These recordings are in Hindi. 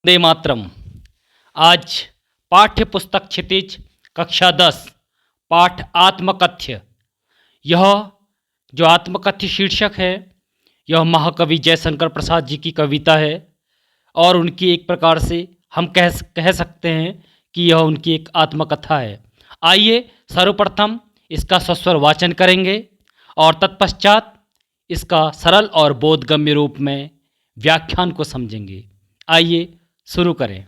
वंदे मातरम। आज पाठ्य पुस्तक क्षितिज कक्षा 10 पाठ आत्मकथ्य। यह जो आत्मकथ्य शीर्षक है यह महाकवि जयशंकर प्रसाद जी की कविता है और उनकी एक प्रकार से हम कह सकते हैं कि यह उनकी एक आत्मकथा है। आइए सर्वप्रथम इसका सस्वर वाचन करेंगे और तत्पश्चात इसका सरल और बोधगम्य रूप में व्याख्यान को समझेंगे। आइए शुरू करें।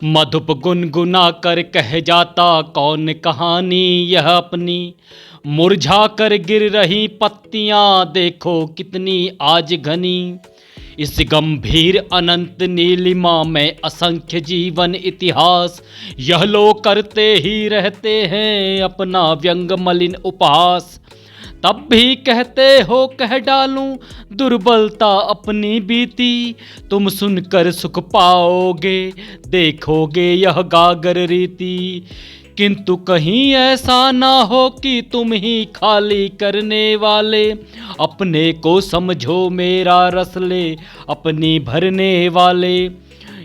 मधुप गुनगुना कर कह जाता कौन कहानी यह अपनी, मुरझा कर गिर रही पत्तियां देखो कितनी आज घनी। इस गंभीर अनंत नीलिमा में असंख्य जीवन इतिहास, यह लोग करते ही रहते हैं अपना व्यंग मलिन उपहास। तब भी कहते हो कह डालूं दुर्बलता अपनी बीती, तुम सुनकर सुख पाओगे देखोगे यह गागर रीति। किंतु कहीं ऐसा ना हो कि तुम ही खाली करने वाले, अपने को समझो मेरा रस ले अपनी भरने वाले।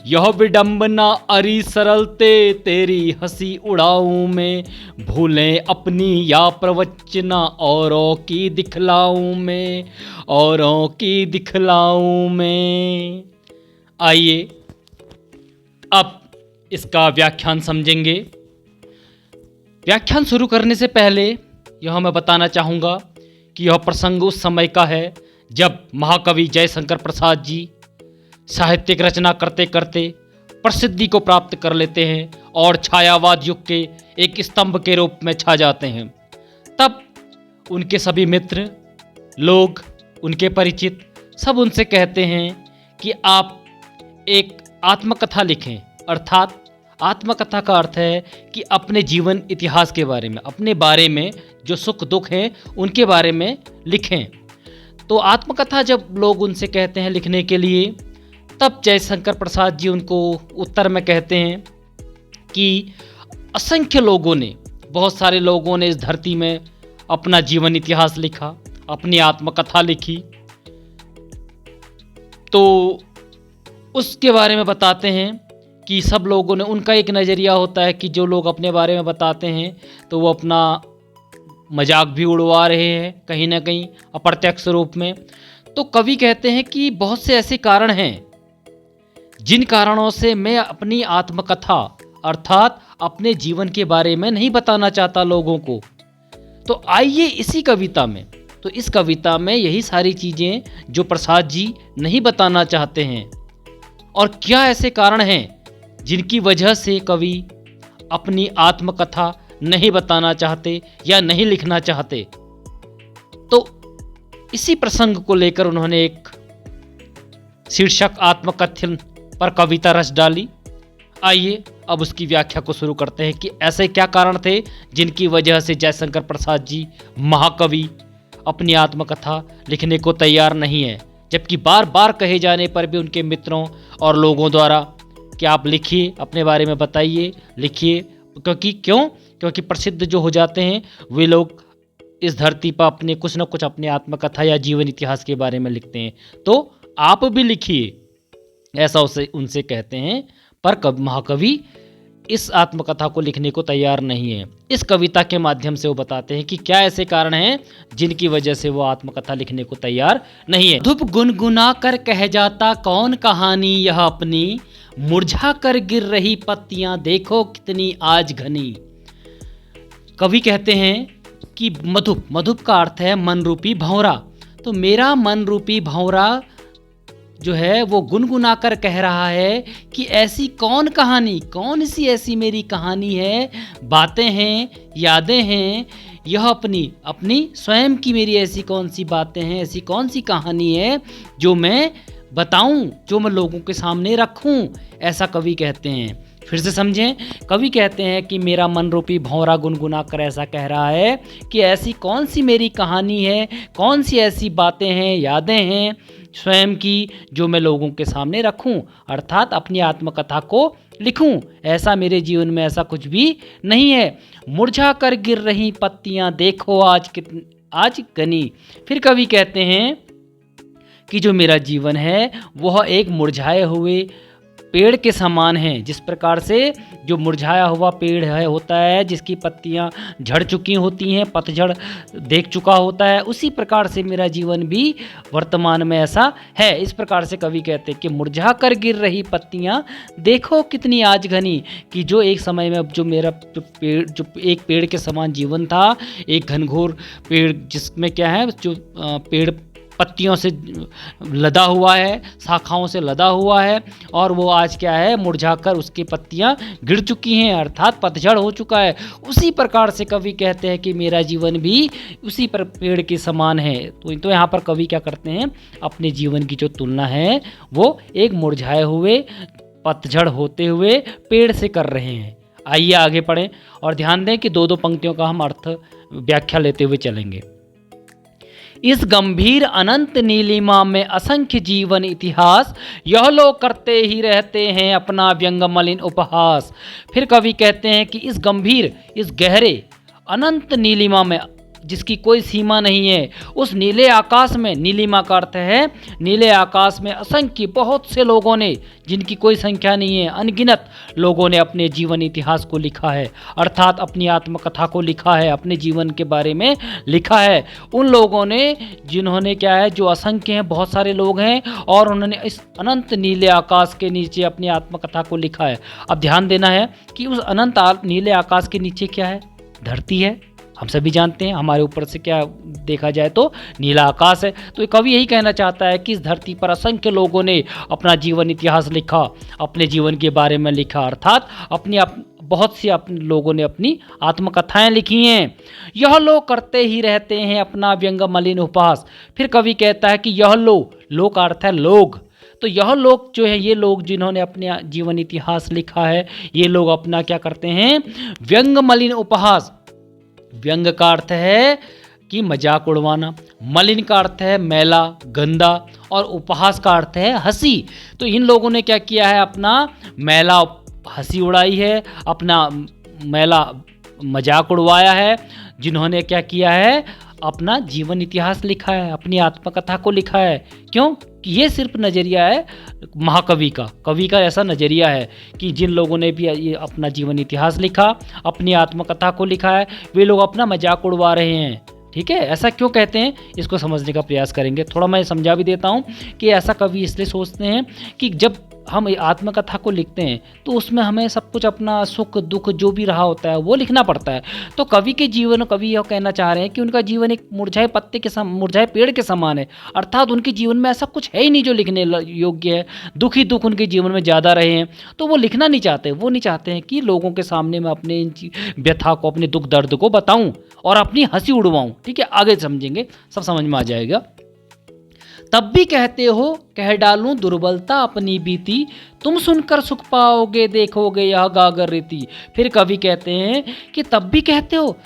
यह विडंबना अरी सरलते तेरी हंसी उड़ाऊं मैं, भूलें अपनी या प्रवचना औरों की दिखलाऊं मैं, औरों की दिखलाऊं मैं। आइए अब इसका व्याख्यान समझेंगे। व्याख्यान शुरू करने से पहले यह मैं बताना चाहूँगा कि यह प्रसंग उस समय का है जब महाकवि जयशंकर प्रसाद जी साहित्यिक रचना करते करते प्रसिद्धि को प्राप्त कर लेते हैं और छायावाद युग के एक स्तंभ के रूप में छा जाते हैं। तब उनके सभी मित्र लोग, उनके परिचित सब उनसे कहते हैं कि आप एक आत्मकथा लिखें। अर्थात आत्मकथा का अर्थ है कि अपने जीवन इतिहास के बारे में, अपने बारे में जो सुख दुख हैं उनके बारे में लिखें। तो आत्मकथा जब लोग उनसे कहते हैं लिखने के लिए, तब जयशंकर प्रसाद जी उनको उत्तर में कहते हैं कि असंख्य लोगों ने, बहुत सारे लोगों ने इस धरती में अपना जीवन इतिहास लिखा, अपनी आत्मकथा लिखी। तो उसके बारे में बताते हैं कि सब लोगों ने, उनका एक नज़रिया होता है कि जो लोग अपने बारे में बताते हैं तो वो अपना मजाक भी उड़वा रहे हैं कहीं ना कहीं अप्रत्यक्ष रूप में। तो कवि कहते हैं कि बहुत से ऐसे कारण हैं जिन कारणों से मैं अपनी आत्मकथा अर्थात अपने जीवन के बारे में नहीं बताना चाहता लोगों को। तो आइए इसी कविता में, तो इस कविता में यही सारी चीज़ें जो प्रसाद जी नहीं बताना चाहते हैं और क्या ऐसे कारण हैं जिनकी वजह से कवि अपनी आत्मकथा नहीं बताना चाहते या नहीं लिखना चाहते। तो इसी प्रसंग को लेकर उन्होंने एक शीर्षक आत्मकथन पर कविता रच डाली। आइए अब उसकी व्याख्या को शुरू करते हैं कि ऐसे क्या कारण थे जिनकी वजह से जयशंकर प्रसाद जी महाकवि अपनी आत्मकथा लिखने को तैयार नहीं है, जबकि बार बार कहे जाने पर भी उनके मित्रों और लोगों द्वारा कि आप लिखिए, अपने बारे में बताइए, लिखिए। क्योंकि प्रसिद्ध जो हो जाते हैं वे लोग इस धरती पर अपने कुछ न कुछ अपनी आत्मकथा या जीवन इतिहास के बारे में लिखते हैं, तो आप भी लिखिए, ऐसा उनसे कहते हैं। पर महाकवि इस आत्मकथा को लिखने को तैयार नहीं है। इस कविता के माध्यम से वो बताते हैं कि क्या ऐसे कारण हैं जिनकी वजह से वो आत्मकथा लिखने को तैयार नहीं है। धूप गुनगुना कर कह जाता कौन कहानी यह अपनी, मुरझा कर गिर रही पत्तियां देखो कितनी आज घनी। कवि कहते हैं कि मधुप का अर्थ है मन रूपी भंवरा। तो मेरा मन रूपी भंवरा जो है वो गुनगुना कर कह रहा है कि ऐसी कौन कहानी, कौन सी ऐसी मेरी कहानी है, बातें हैं, यादें हैं, यह अपनी स्वयं की मेरी ऐसी कौन सी बातें हैं, ऐसी कौन सी कहानी है जो मैं बताऊं, जो मैं लोगों के सामने रखूं। ऐसा कवि कहते हैं। फिर से समझें, कवि कहते हैं कि मेरा मन रूपी भंवरा गुनगुना कर ऐसा कह रहा है कि ऐसी कौन सी मेरी कहानी है, कौन सी ऐसी बातें हैं, यादें हैं स्वयं की जो मैं लोगों के सामने रखूं, अर्थात अपनी आत्मकथा को लिखूं। ऐसा मेरे जीवन में ऐसा कुछ भी नहीं है। मुरझा कर गिर रही पत्तियां देखो आज घनी। फिर कवि कहते हैं कि जो मेरा जीवन है वह एक मुरझाए हुए पेड़ के समान है। जिस प्रकार से जो मुरझाया हुआ पेड़ है होता है, जिसकी पत्तियां झड़ चुकी होती हैं, पतझड़ देख चुका होता है, उसी प्रकार से मेरा जीवन भी वर्तमान में ऐसा है। इस प्रकार से कवि कहते हैं कि मुरझा कर गिर रही पत्तियां देखो कितनी आज घनी, कि जो एक समय में जो मेरा जो एक पेड़ के समान जीवन था, एक घनघोर पेड़ जिसमें क्या है, जो पेड़ पत्तियों से लदा हुआ है, शाखाओं से लदा हुआ है, और वो आज क्या है, मुरझाकर उसकी पत्तियां गिर चुकी हैं, अर्थात पतझड़ हो चुका है। उसी प्रकार से कवि कहते हैं कि मेरा जीवन भी उसी पर पेड़ के समान है। तो यहाँ पर कवि क्या करते हैं, अपने जीवन की जो तुलना है वो एक मुरझाए हुए पतझड़ होते हुए पेड़ से कर रहे हैं। आइए आगे पढ़ें और ध्यान दें कि दो दो पंक्तियों का हम अर्थ व्याख्या लेते हुए चलेंगे। इस गंभीर अनंत नीलिमा में असंख्य जीवन इतिहास, यह लोग करते ही रहते हैं अपना व्यंग मलिन उपहास। फिर कवि कहते हैं कि इस गंभीर, इस गहरे अनंत नीलिमा में, जिसकी कोई सीमा नहीं है, उस नीले आकाश में, नीलिमा का अर्थ है नीले आकाश में असंख्य, बहुत से लोगों ने, जिनकी कोई संख्या नहीं है, अनगिनत लोगों ने अपने जीवन इतिहास को लिखा है, अर्थात अपनी आत्मकथा को लिखा है, अपने जीवन के बारे में लिखा है। उन लोगों ने जिन्होंने क्या है, जो असंख्य हैं, बहुत सारे लोग हैं, और उन्होंने इस अनंत नीले आकाश के नीचे अपनी आत्मकथा को लिखा है। अब ध्यान देना है कि उस अनंत नीले आकाश के नीचे क्या है, धरती है। हम सभी जानते हैं हमारे ऊपर से क्या देखा जाए तो नीला आकाश है। तो कवि यही कहना चाहता है कि इस धरती पर असंख्य लोगों ने अपना जीवन इतिहास लिखा, अपने जीवन के बारे में लिखा, अर्थात बहुत सी अपने लोगों ने अपनी आत्मकथाएं लिखी हैं। यह लोग करते ही रहते हैं अपना व्यंग मलिन उपहास। फिर कवि कहता है कि यह लो का अर्थ है लोग। तो यह लोग जो है, ये लोग जिन्होंने अपने जीवन इतिहास लिखा है, ये लोग अपना क्या करते हैं, व्यंग मलिन उपहास। व्यंग का अर्थ है कि मजाक उड़वाना, मलिन का अर्थ है मैला, गंदा, और उपहास का अर्थ है हंसी। तो इन लोगों ने क्या किया है, अपना मैला हंसी उड़ाई है, अपना मैला मजाक उड़वाया है। जिन्होंने क्या किया है, अपना जीवन इतिहास लिखा है, अपनी आत्मकथा को लिखा है। क्यों? कि ये सिर्फ नज़रिया है महाकवि का, कवि का ऐसा नज़रिया है कि जिन लोगों ने भी ये अपना जीवन इतिहास लिखा, अपनी आत्मकथा को लिखा है, वे लोग अपना मजाक उड़वा रहे हैं। ठीक है, ऐसा क्यों कहते हैं, इसको समझने का प्रयास करेंगे। थोड़ा मैं समझा भी देता हूँ कि ऐसा कवि इसलिए सोचते हैं कि जब हम आत्मकथा को लिखते हैं तो उसमें हमें सब कुछ अपना सुख दुख जो भी रहा होता है वो लिखना पड़ता है। तो कवि के जीवन, कवि यह कहना चाह रहे हैं कि उनका जीवन एक मुरझाए पत्ते के मुरझाए पेड़ के समान है, अर्थात उनके जीवन में ऐसा कुछ है ही नहीं जो लिखने योग्य है। दुख ही दुख उनके जीवन में ज़्यादा रहे हैं, तो वो लिखना नहीं चाहते। वो नहीं चाहते हैं कि लोगों के सामने मैं अपने व्यथा को, अपने दुख दर्द को बताऊँ और अपनी हंसी उड़वाऊँ। ठीक है, आगे समझेंगे, सब समझ में आ जाएगा। तब भी कहते हो कह डालूं दुर्बलता अपनी बीती, तुम सुनकर सुख पाओगे देखोगे यह गागर रीति। फिर कवि कहते हैं कि तब भी कहते हो,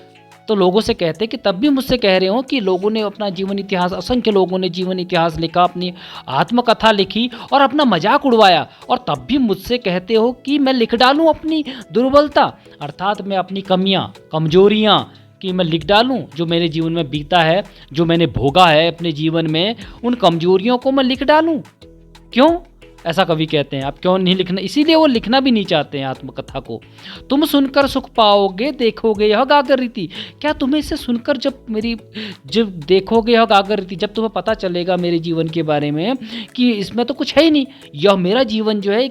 तो लोगों से कहते हैं कि तब भी मुझसे कह रहे हो कि लोगों ने अपना जीवन इतिहास, असंख्य लोगों ने जीवन इतिहास लिखा, अपनी आत्मकथा लिखी और अपना मजाक उड़वाया, और तब भी मुझसे कहते हो कि मैं लिख डालूं अपनी दुर्बलता, अर्थात मैं अपनी कमियां, कमजोरियां कि मैं लिख डालूं, जो मेरे जीवन में बीता है, जो मैंने भोगा है अपने जीवन में, उन कमजोरियों को मैं लिख डालूं। क्यों? ऐसा कवि कहते हैं। आप क्यों नहीं लिखना, इसीलिए वो लिखना भी नहीं चाहते हैं आत्मकथा को। तुम सुनकर सुख पाओगे देखोगे यह गागर रीति। क्या तुम्हें इसे सुनकर जब देखोगे यह गागर रीति, जब तुम्हें पता चलेगा मेरे जीवन के बारे में कि इसमें तो कुछ है ही नहीं, यह मेरा जीवन जो है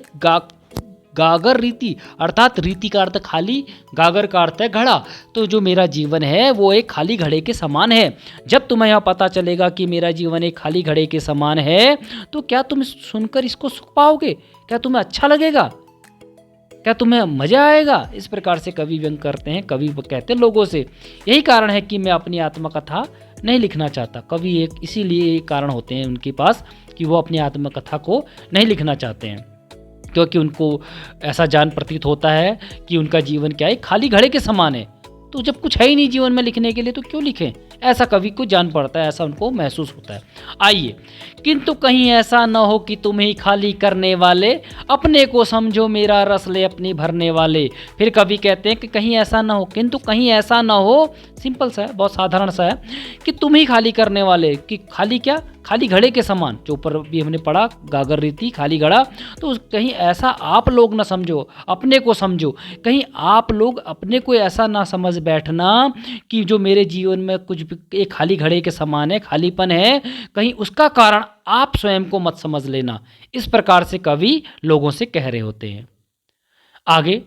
गागर रीति, अर्थात रीति का अर्थ खाली, गागर का अर्थ है घड़ा। तो जो मेरा जीवन है वो एक खाली घड़े के समान है। जब तुम्हें यह पता चलेगा कि मेरा जीवन एक खाली घड़े के समान है, तो क्या तुम सुनकर इसको सुख पाओगे? क्या तुम्हें अच्छा लगेगा? क्या तुम्हें मजा आएगा? इस प्रकार से कवि व्यंग करते हैं। कवि कहते हैं लोगों से, यही कारण है कि मैं अपनी आत्मकथा नहीं लिखना चाहता। कवि इसीलिए ये कारण होते हैं उनके पास कि वो अपनी आत्मकथा को नहीं लिखना चाहते हैं, क्योंकि उनको ऐसा जान प्रतीत होता है कि उनका जीवन क्या है, खाली घड़े के समान है। तो जब कुछ है ही नहीं जीवन में लिखने के लिए तो क्यों लिखें? ऐसा कवि को जान पड़ता है, ऐसा उनको महसूस होता है। आइए, किंतु कहीं ऐसा न हो कि तुम्हें खाली करने वाले अपने को समझो मेरा रस ले अपनी भरने वाले। फिर कवि कहते हैं कि कहीं ऐसा ना हो, किंतु कहीं ऐसा ना हो, सिंपल सा है, बहुत साधारण सा है, कि तुम ही खाली करने वाले, कि खाली क्या, खाली घड़े के समान, जो ऊपर भी हमने पढ़ा गागर रीति खाली घड़ा, तो कहीं ऐसा आप लोग ना समझो, अपने को समझो, कहीं आप लोग अपने को ऐसा ना समझ बैठना कि जो मेरे जीवन में कुछ भी एक खाली घड़े के समान है, खालीपन है, कहीं उसका कारण आप स्वयं को मत समझ लेना। इस प्रकार से कवि लोगों से कह रहे होते हैं। आगे,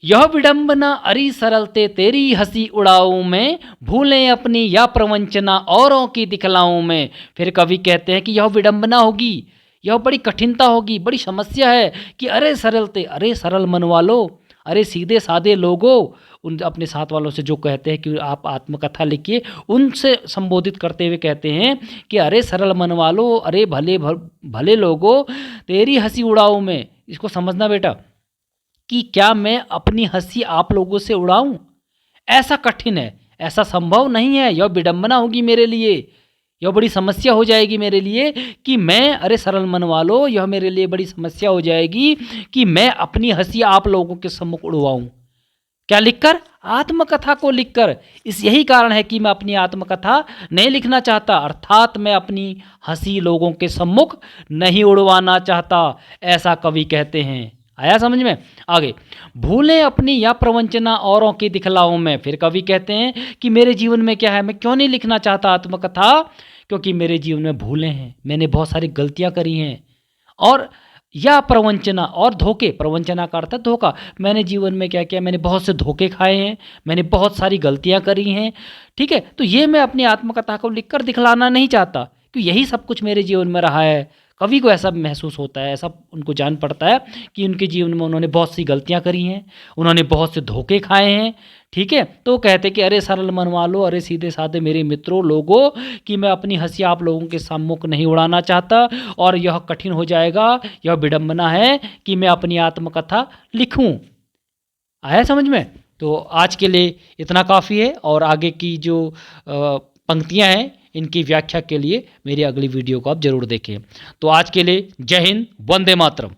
यह विडंबना अरी सरलते तेरी हंसी उड़ाऊं मैं, भूलें अपनी या प्रवंचना औरों की दिखलाऊं मैं। फिर कवि कहते हैं कि यह विडंबना होगी, यह बड़ी कठिनता होगी, बड़ी समस्या है कि अरे सरलते, अरे सरल मन वालों, अरे सीधे साधे लोगों, उन अपने साथ वालों से जो कहते हैं कि आप आत्मकथा लिखिए, उनसे संबोधित करते हुए कहते हैं कि अरे सरल मन वालों, अरे भले लोगों, तेरी हंसी उड़ाऊं मैं। इसको समझना बेटा कि क्या मैं अपनी हंसी आप लोगों से उड़ाऊं? ऐसा कठिन है, ऐसा संभव नहीं है, यह विडंबना होगी मेरे लिए, यह बड़ी समस्या हो जाएगी मेरे लिए कि मैं, अरे सरल मन वालों, यह मेरे लिए बड़ी समस्या हो जाएगी कि मैं अपनी हंसी आप लोगों के सम्मुख उड़वाऊं। क्या लिखकर? आत्मकथा को लिखकर। इस यही कारण है कि मैं अपनी आत्मकथा नहीं लिखना चाहता, अर्थात मैं अपनी हंसी लोगों के सम्मुख नहीं उड़वाना चाहता, ऐसा कवि कहते हैं। आया समझ में? आगे, भूलें अपनी या प्रवंचना औरों की दिखलाऊं मैं। फिर कवि कहते हैं कि मेरे जीवन में क्या है, मैं क्यों नहीं लिखना चाहता आत्मकथा, क्योंकि मेरे जीवन में भूलें हैं, मैंने बहुत सारी गलतियां करी हैं, और या प्रवंचना और धोखे, प्रवंचना का अर्थ है धोखा, मैंने जीवन में क्या किया, मैंने बहुत से धोखे खाए हैं, मैंने बहुत सारी गलतियां करी हैं। ठीक है, तो ये मैं अपनी आत्मकथा को लिखकर दिखलाना नहीं चाहता, क्योंकि यही सब कुछ मेरे जीवन में रहा है। कवि को ऐसा महसूस होता है, ऐसा उनको जान पड़ता है कि उनके जीवन में उन्होंने बहुत सी गलतियां करी हैं, उन्होंने बहुत से धोखे खाए हैं। ठीक है, तो कहते कि अरे सरल मन वालों, अरे सीधे साधे मेरे मित्रों लोगों, कि मैं अपनी हंसी आप लोगों के सम्मुख नहीं उड़ाना चाहता, और यह कठिन हो जाएगा, यह विडंबना है कि मैं अपनी आत्मकथा लिखूं। आया समझ में? तो आज के लिए इतना काफ़ी है, और आगे की जो पंक्तियां हैं इनकी व्याख्या के लिए मेरी अगली वीडियो को आप जरूर देखें। तो आज के लिए जय हिंद, वंदे मातरम।